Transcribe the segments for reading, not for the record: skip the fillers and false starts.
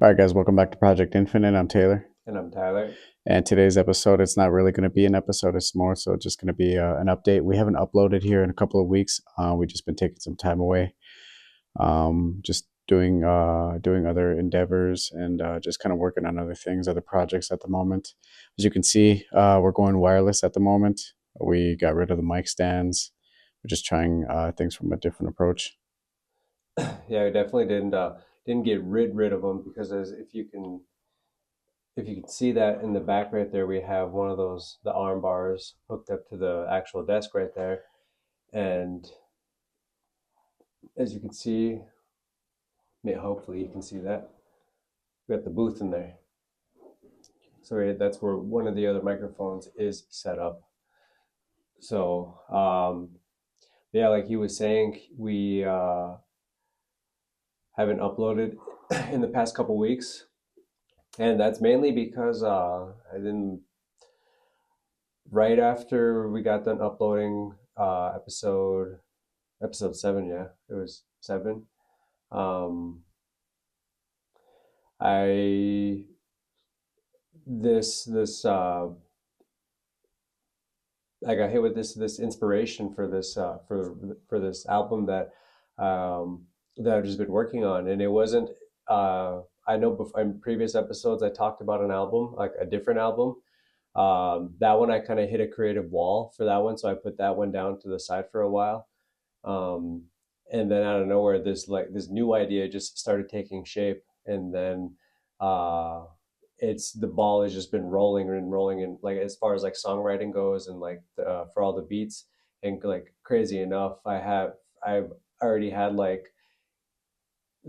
All right, guys, welcome back to Project Infinite. I'm Taylor. And I'm Tyler. And today's episode, it's not really going to be an episode, it's more so just going to be an update. We haven't uploaded here in a couple of weeks. We've just been taking some time away, just doing other endeavors and just kind of working on other things, other projects at the moment. As you can see, we're going wireless at the moment. We got rid of the mic stands. We're just trying things from a different approach. Yeah, we definitely didn't get rid of them because if you can see that in the back right there, we have one of those the arm bars hooked up to the actual desk right there, and as you can see, hopefully you can see that we got the booth in there. So that's where one of the other microphones is set up. So yeah, like he was saying, we haven't uploaded in the past couple weeks. And that's mainly because I didn't, right after we got done uploading episode 7, yeah, it was 7. Um, I this I got hit with this inspiration for this album that I've just been working on, and it wasn't. I know in previous episodes I talked about an album, like a different album. That one I kind of hit a creative wall for that one, so I put that one down to the side for a while. Um, and then out of nowhere, this new idea just started taking shape, and then uh, it's the ball has just been rolling and rolling, and like as far as like songwriting goes, and like for all the beats, and like crazy enough, I've already had like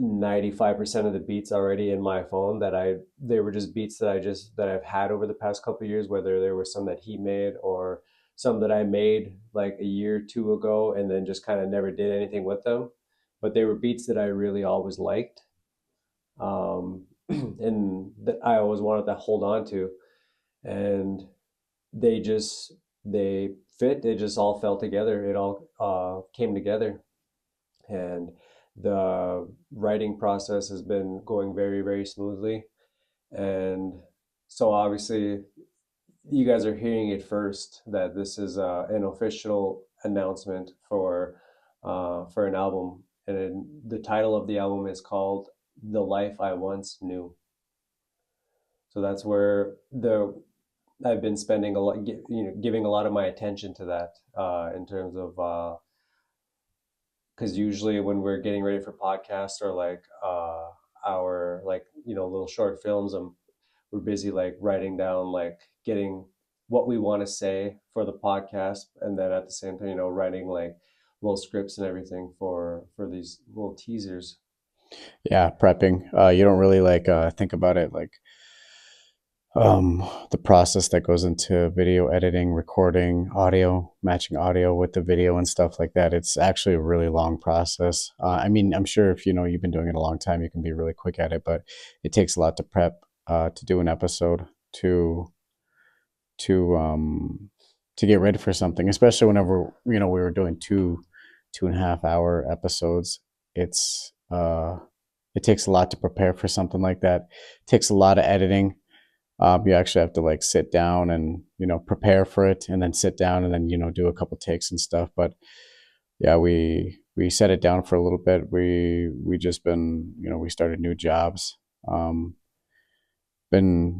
95% of the beats already in my phone they were just beats that I've had over the past couple of years, whether there were some that he made or some that I made like a year or two ago and then just kind of never did anything with them. But they were beats that I really always liked. And that I always wanted to hold on to. And they just they fit, it just all fell together. It all came together. And the writing process has been going very, very smoothly. And so obviously, you guys are hearing it first that this is an official announcement for an album, and the title of the album is called "The Life I Once Knew." So that's where the I've been spending a lot, giving a lot of my attention to that in terms of because usually when we're getting ready for podcasts or like our like little short films, we're busy like writing down like getting what we want to say for the podcast, and then at the same time writing like little scripts and everything for these little teasers. Yeah, prepping. You don't really like think about it like the process that goes into video editing, recording audio, matching audio with the video and stuff like that. It's actually a really long process. I mean, I'm sure if you've been doing it a long time, you can be really quick at it, but it takes a lot to prep to do an episode to um, to get ready for something, especially whenever we were doing 2.5 hour episodes. It's it takes a lot to prepare for something like that. It takes a lot of editing. You actually have to like sit down and prepare for it, and then sit down and then do a couple takes and stuff. But yeah, we set it down for a little bit. We just been we started new jobs. Been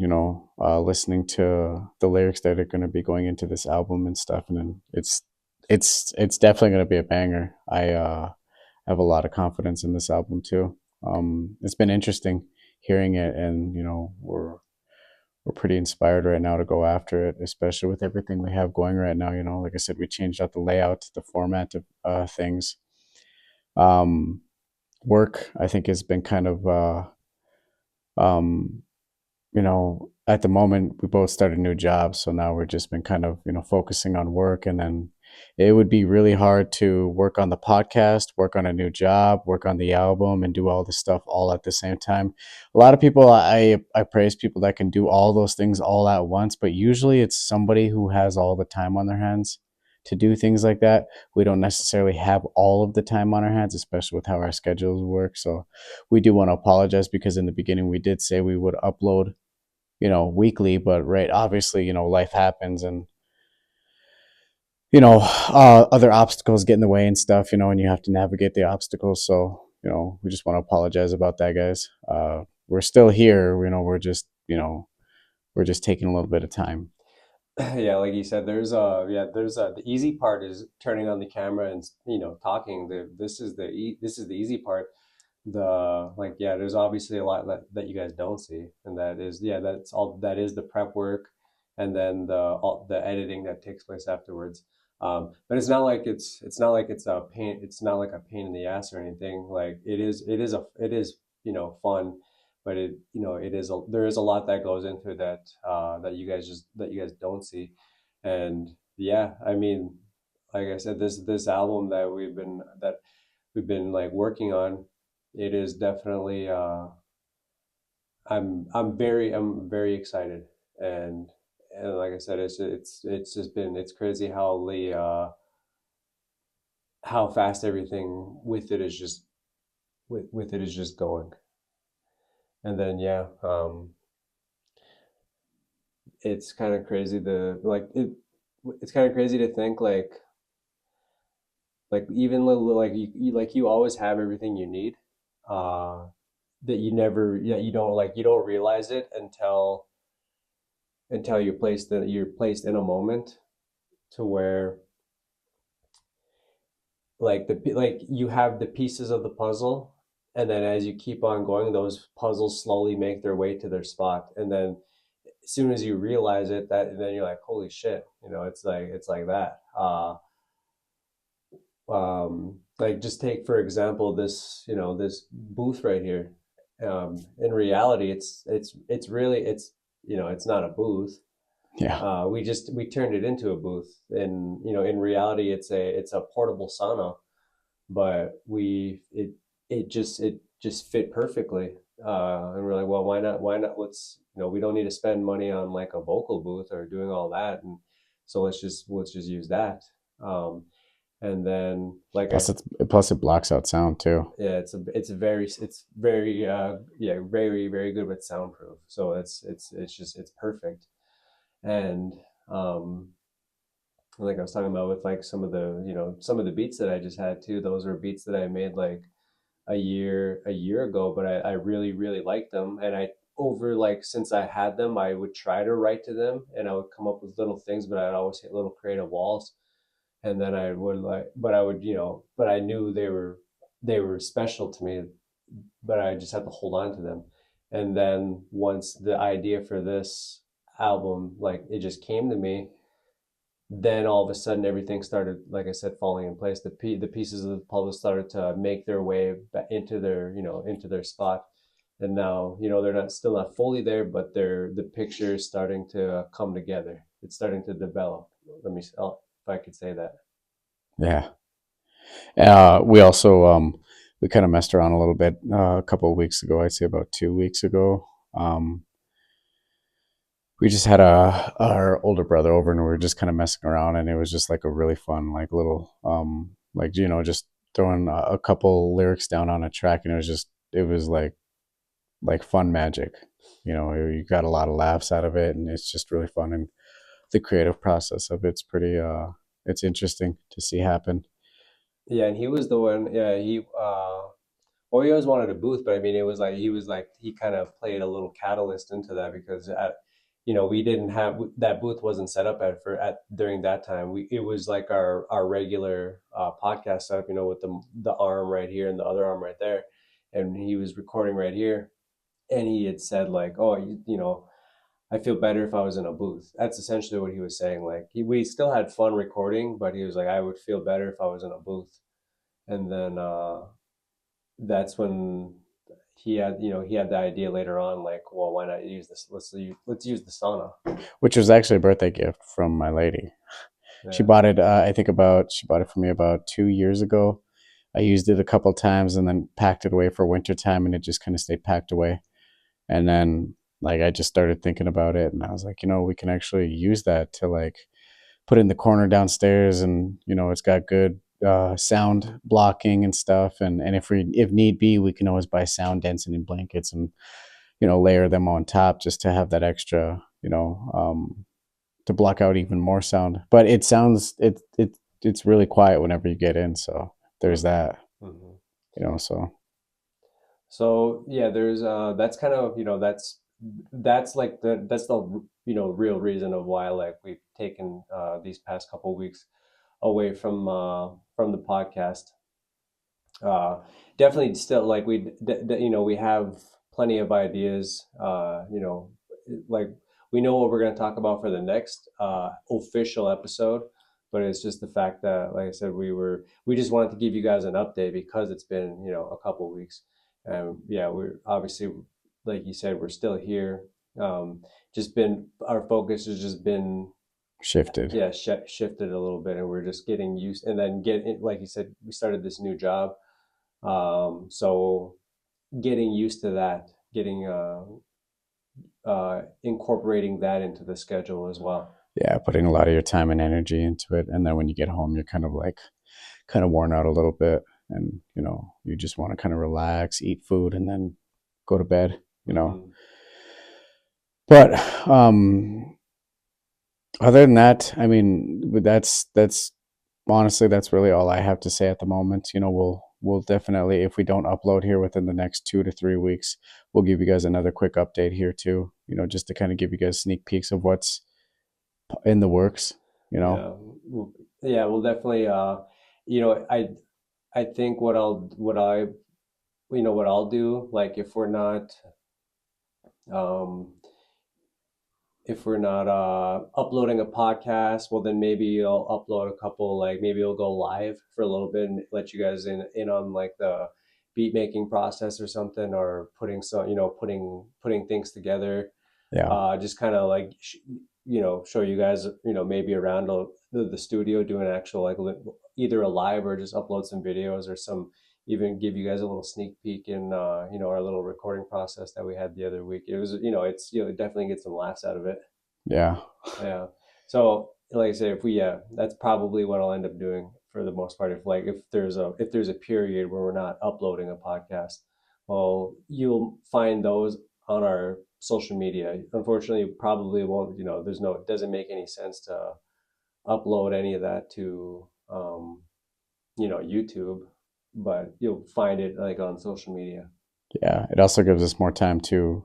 listening to the lyrics that are going to be going into this album and stuff, and then it's definitely going to be a banger. I have a lot of confidence in this album too. It's been interesting hearing it, and we're pretty inspired right now to go after it, especially with everything we have going right now. Like I said, we changed out the layout, the format of things. Um, Work, I think, has been kind of, um, at the moment, we both started new jobs. So now we've just been kind of, focusing on work. And then it would be really hard to work on the podcast, work on a new job, work on the album, and do all this stuff all at the same time. A lot of people, I praise people that can do all those things all at once, but usually it's somebody who has all the time on their hands to do things like that. We don't necessarily have all of the time on our hands, especially with how our schedules work. So we do want to apologize because in the beginning we did say we would upload, weekly, but right, obviously, life happens and other obstacles get in the way and stuff, and you have to navigate the obstacles. So, we just want to apologize about that, guys. We're still here, we're just taking a little bit of time. Yeah, like you said, there's the easy part is turning on the camera and talking. This is the easy part. There's obviously a lot that you guys don't see, and that is the prep work, and then the editing that takes place afterwards. But it's not like it's a pain. It's not like a pain in the ass or anything. Like it is fun, but there is a lot that goes into that that you guys don't see, and yeah, I mean, like I said, this album that we've been like working on, it is definitely I'm very excited, and like I said, it's just been it's crazy how fast everything with it is just going. And then yeah, it's kind of crazy the like it's kind of crazy to think like even like you always have everything you need, uh that you never yeah you don't realize it until you're placed in a moment to where like you have the pieces of the puzzle, and then as you keep on going those puzzles slowly make their way to their spot, and then as soon as you realize it, that and then you're like, holy shit, it's like that. Like just take for example this this booth right here. In reality, it's really it's not a booth. Yeah. We turned it into a booth, and in reality, it's a portable sauna, but it just fit perfectly. And we're like, well, why not? We don't need to spend money on like a vocal booth or doing all that, and so let's just use that. Um, and then like I Plus it blocks out sound too. Yeah, it's very yeah, very good with soundproof. So it's perfect. And um like I was talking about with like some of the beats that I just had too, those were beats that I made like a year ago, but I really really liked them, and I over like since I had them, I would try to write to them and I would come up with little things, but I'd always hit little creative walls. And then I would like but I would but I knew they were special to me, but I just had to hold on to them. And then once the idea for this album, like it just came to me, then all of a sudden everything started, like I said, falling in place. The pieces of the puzzle started to make their way back into their into their spot, and now they're not still not fully there, but the picture is starting to come together. It's starting to develop. If I could say that. Yeah. We also we kind of messed around a little bit a couple of weeks ago. I'd say about 2 weeks ago. We just had our older brother over, and we were just kind of messing around, and it was just like a really fun like little like just throwing a couple lyrics down on a track, and it was like fun magic. You got a lot of laughs out of it, and it's just really fun, and the creative process of it's pretty it's interesting to see happen. Yeah, and he was the one. Yeah, well, he always wanted a booth, but I mean, he kind of played a little catalyst into that because we didn't have that booth wasn't set up at during that time. It was like our regular podcast setup, with the arm right here and the other arm right there, and he was recording right here, and he had said like, oh, I feel better if I was in a booth. That's essentially what he was saying. Like we still had fun recording, but he was like, I would feel better if I was in a booth. And then that's when he had the idea later on, like, well, why not use this? Let's use the sauna. Which was actually a birthday gift from my lady. She Yeah, bought it. She bought it for me about 2 years ago. I used it a couple times and then packed it away for winter time, and it just kind of stayed packed away. And then like I just started thinking about it, and I was like, we can actually use that to like put it in the corner downstairs, and it's got good sound blocking and stuff. And if need be, we can always buy sound deadening blankets and layer them on top just to have that extra, to block out even more sound. But it's really quiet whenever you get in, so there's Hmm. that. Hmm. So So yeah, there's that's kind of that's like that's the real reason of why like we've taken these past couple weeks away from the podcast. uh, Definitely still like we have plenty of ideas. Like we know what we're going to talk about for the next official episode, but it's just the fact that, like I said, we just wanted to give you guys an update because it's been a couple weeks, and yeah, we're obviously, like you said, we're still here. Um, just been our focus has just been, shifted. yeah, shifted a little bit, and we're just getting used, and then like you said, we started this new job, so getting used to that, getting incorporating that into the schedule as well. Yeah, putting a lot of your time and energy into it, and then when you get home, you're kind of worn out a little bit, and you just want to kind of relax, eat food, and then go to bed. Hmm. But other than that, I mean, that's honestly, that's really all I have to say at the moment. We'll definitely, if we don't upload here within the next 2 to 3 weeks, we'll give you guys another quick update here too. Just to kind of give you guys sneak peeks of what's in the works. You know. Yeah, yeah, we'll definitely. You know, I think what I'll do, like um, if we're not uploading a podcast, well then maybe I'll upload a couple, like maybe I'll go live for a little bit and let you guys in on like the beat making process or something, or putting putting things together. Yeah. Just kind of like show you guys maybe around the studio, do an actual like either a live or just upload some videos or some, even give you guys a little sneak peek in our little recording process that we had the other week. It was it's definitely get some laughs out of it. Yeah. Yeah. So like I say, if we that's probably what I'll end up doing for the most part. If there's a period where we're not uploading a podcast, well, you'll find those on our social media. Unfortunately, you probably won't. It doesn't make any sense to upload any of that to YouTube, but you'll find it like on social media. Yeah. It also gives us more time to,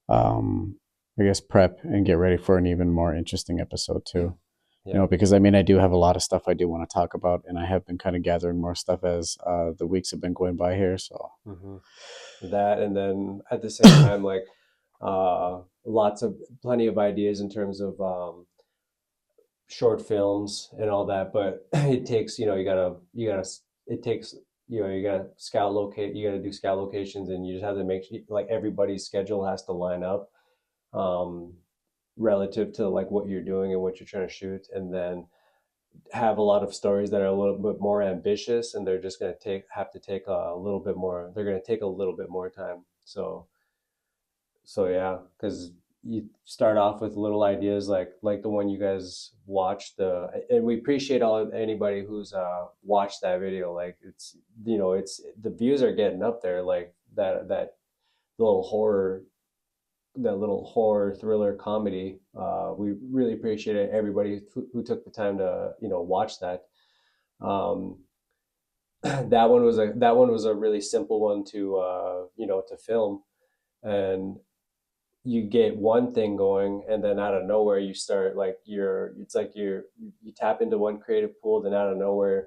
um, I guess, prep and get ready for an even more interesting episode too. Yeah. Because I mean, I do have a lot of stuff I do want to talk about, and I have been kind of gathering more stuff as the weeks have been going by here. So, Hmm. That, and then at the same time, like plenty of ideas in terms of short films and all that, but it takes it takes you gotta you gotta do scout locations, and you just have to make sure like everybody's schedule has to line up um, relative to like what you're doing and what you're trying to shoot, and then have a lot of stories that are a little bit more ambitious, and they're just going to take a little bit more, they're going to take a little bit more time. So yeah, because you start off with little ideas like the one you guys watched, and we appreciate anybody who's watched that video. Like it's the views are getting up there, like little horror that little horror thriller comedy. We really appreciate everybody who took the time to watch that. um, that one was a really simple one to to film, and you get one thing going, and then out of nowhere you start like it's like you tap into one creative pool, then out of nowhere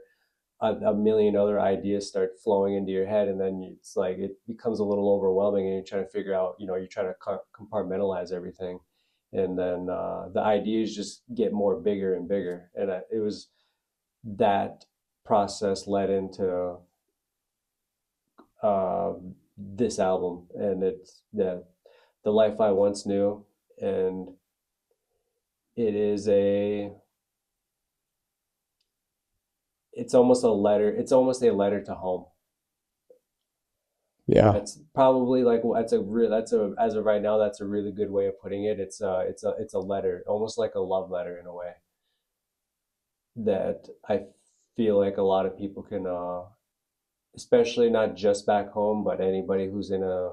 a million other ideas start flowing into your head, and then it's like it becomes a little overwhelming, and you're trying to figure out, you're trying to compartmentalize everything, and then the ideas just get more bigger and bigger, and it was that process led into uh, this album, and it's the life I once knew, and it is a it's almost a letter to home. yeah, That's probably like that's a as of right now, that's a really good way of putting it. It's a letter, almost like a love letter in a way. that I feel like a lot of people can, especially not just back home, but anybody who's in a,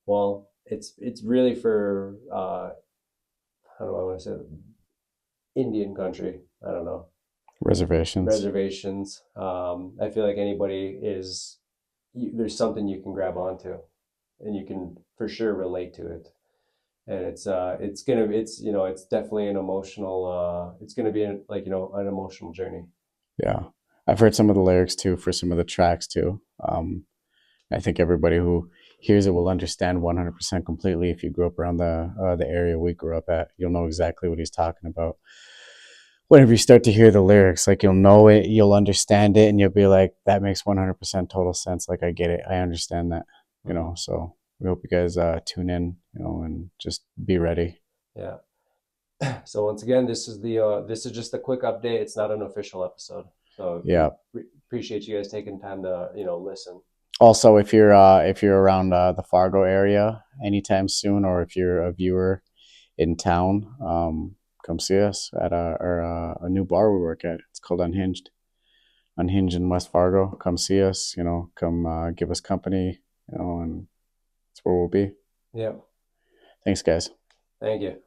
well, it's really for how do I want to say it? Indian country. I don't know, Reservations. reservations. I feel like anybody is there's something you can grab onto, and you can for sure relate to it. And it's gonna it's it's definitely an emotional it's gonna be like an emotional journey. Yeah. I've heard some of the lyrics too for some of the tracks too. I think everybody who hears it will understand 100% completely. If you grew up around the area we grew up at, you'll know exactly what he's talking about. Whenever you start to hear the lyrics, like you'll know it, you'll understand it, and you'll be like, "That makes 100% total sense. Like I get it, I understand that." Hmm. So we hope you guys tune in, and just be ready. Yeah. So once again, this is just a quick update. It's not an official episode. So we Yeah. appreciate you guys taking time to listen. Also, if you're around the Fargo area anytime soon, or if you're a viewer in town, come see us at a new bar we work at. It's called Unhinged in West Fargo. Come see us. Come give us company. And that's where we'll be. Yeah. Thanks, guys. Thank you.